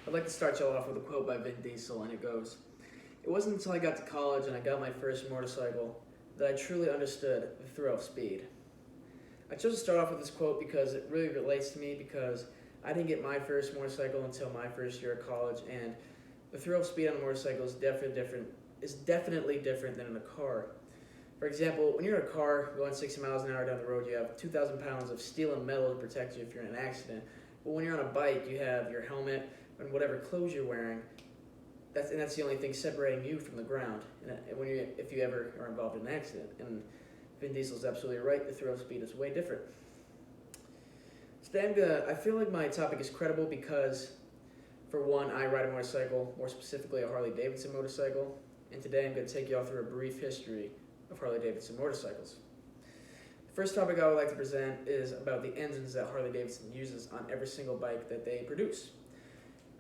I'd like to start y'all off with a quote by Vin Diesel, and it goes, "It wasn't until I got to college and I got my first motorcycle that I truly understood the thrill of speed." I chose to start off with this quote because it really relates to me because I didn't get my first motorcycle until my first year of college, and the thrill of speed on a motorcycle is definitely different than in a car. For example, when you're in a car going 60 miles an hour down the road, you have 2,000 pounds of steel and metal to protect you if you're in an accident. But when you're on a bike, you have your helmet and whatever clothes you're wearing. That's the only thing separating you from the ground. And if you ever are involved in an accident, and Vin Diesel's absolutely right. The thrill of speed is way different. Today I feel like my topic is credible because, for one, I ride a motorcycle, more specifically a Harley Davidson motorcycle, and today I'm going to take you all through a brief history of Harley Davidson motorcycles. The first topic I would like to present is about the engines that Harley Davidson uses on every single bike that they produce.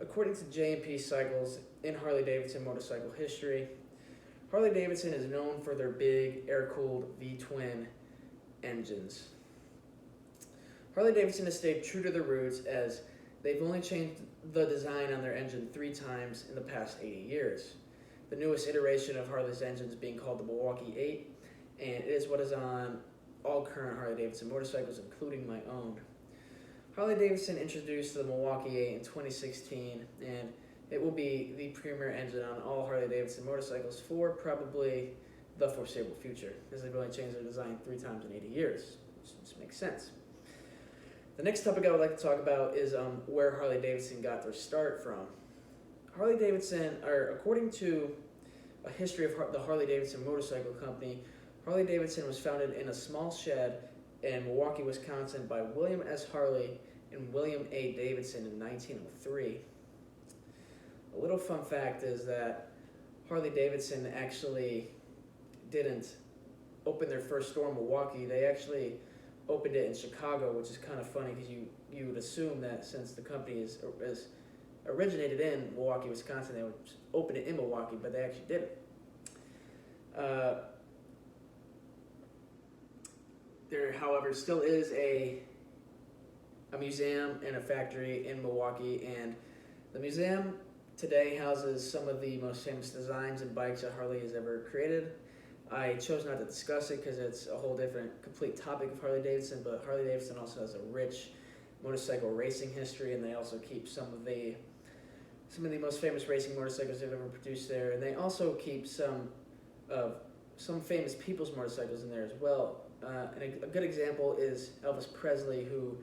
According to J&P Cycles in Harley Davidson motorcycle history, Harley Davidson is known for their big air-cooled V-twin engines. Harley Davidson has stayed true to their roots as they've only changed the design on their engine 3 times in the past 80 years. The newest iteration of Harley's engines being called the Milwaukee 8, and it is what is on all current Harley Davidson motorcycles, including my own. Harley Davidson introduced the Milwaukee 8 in 2016, and it will be the premier engine on all Harley Davidson motorcycles for probably the foreseeable future, as they've only changed their design 3 times in 80 years, which makes sense. The next topic I would like to talk about is where Harley Davidson got their start from. Harley Davidson, or according to a history of the Harley Davidson Motorcycle Company, Harley Davidson was founded in a small shed in Milwaukee, Wisconsin by William S. Harley and William A. Davidson in 1903. A little fun fact is that Harley Davidson actually didn't open their first store in Milwaukee. They actually opened it in Chicago, which is kind of funny because you would assume that since the company is originated in Milwaukee, Wisconsin, they would open it in Milwaukee, but they actually didn't. There, however, still is a museum and a factory in Milwaukee, and the museum today houses some of the most famous designs and bikes that Harley has ever created. I chose not to discuss it because it's a whole different, complete topic of Harley Davidson, but Harley Davidson also has a rich motorcycle racing history, and they also keep some of the most famous racing motorcycles they've ever produced there, and they also keep some famous people's motorcycles in there as well. And a good example is Elvis Presley, who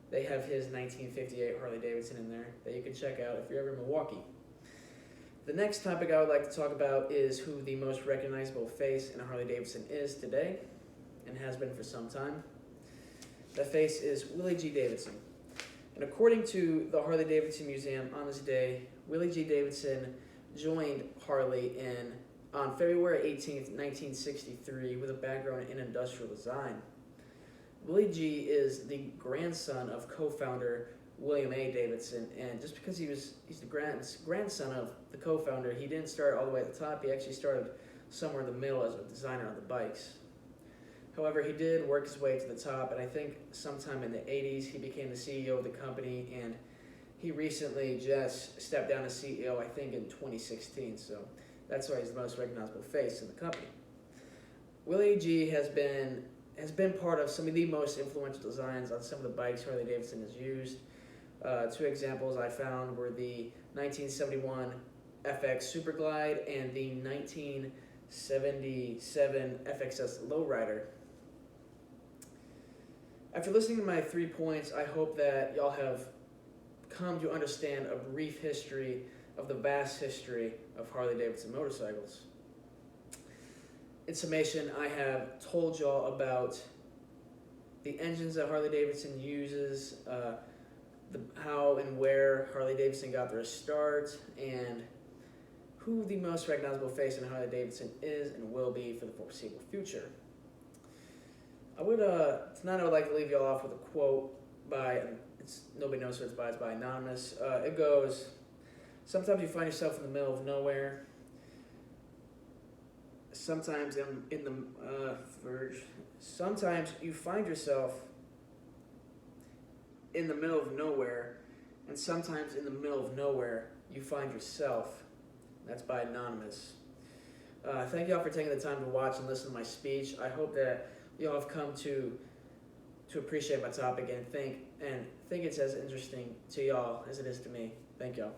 they have his 1958 Harley Davidson in there that you can check out if you're ever in Milwaukee. The next topic I would like to talk about is who the most recognizable face in Harley Davidson is today, and has been for some time. That face is Willie G. Davidson. And according to the Harley Davidson Museum, on this day, Willie G. Davidson joined Harley on February 18th, 1963, with a background in industrial design. Willie G. is the grandson of co-founder William A. Davidson, and just because he's the grandson of the co-founder, he didn't start all the way at the top. He actually started somewhere in the middle as a designer on the bikes. However, he did work his way to the top, and I think sometime in the 80s he became the CEO of the company, and he recently just stepped down as CEO, I think in 2016, so that's why he's the most recognizable face in the company. Willie G. has been part of some of the most influential designs on some of the bikes Harley Davidson has used. 2 examples I found were the 1971 FX Superglide and the 1977 FXS Lowrider. After listening to my 3 points, I hope that y'all have come to understand a brief history of the vast history of Harley Davidson motorcycles. In summation, I have told y'all about the engines that Harley Davidson uses, how and where Harley Davidson got their start, and who the most recognizable face in Harley Davidson is and will be for the foreseeable future. Tonight I would like to leave y'all off with a quote by, nobody knows who it's by, Anonymous. It goes, "Sometimes you find yourself in the middle of nowhere. Sometimes sometimes you find yourself in the middle of nowhere and sometimes in the middle of nowhere, you find yourself. That's by Anonymous. Thank you all for taking the time to watch and listen to my speech. I hope that you all have come to appreciate my topic and think it's as interesting to y'all as it is to me. Thank y'all.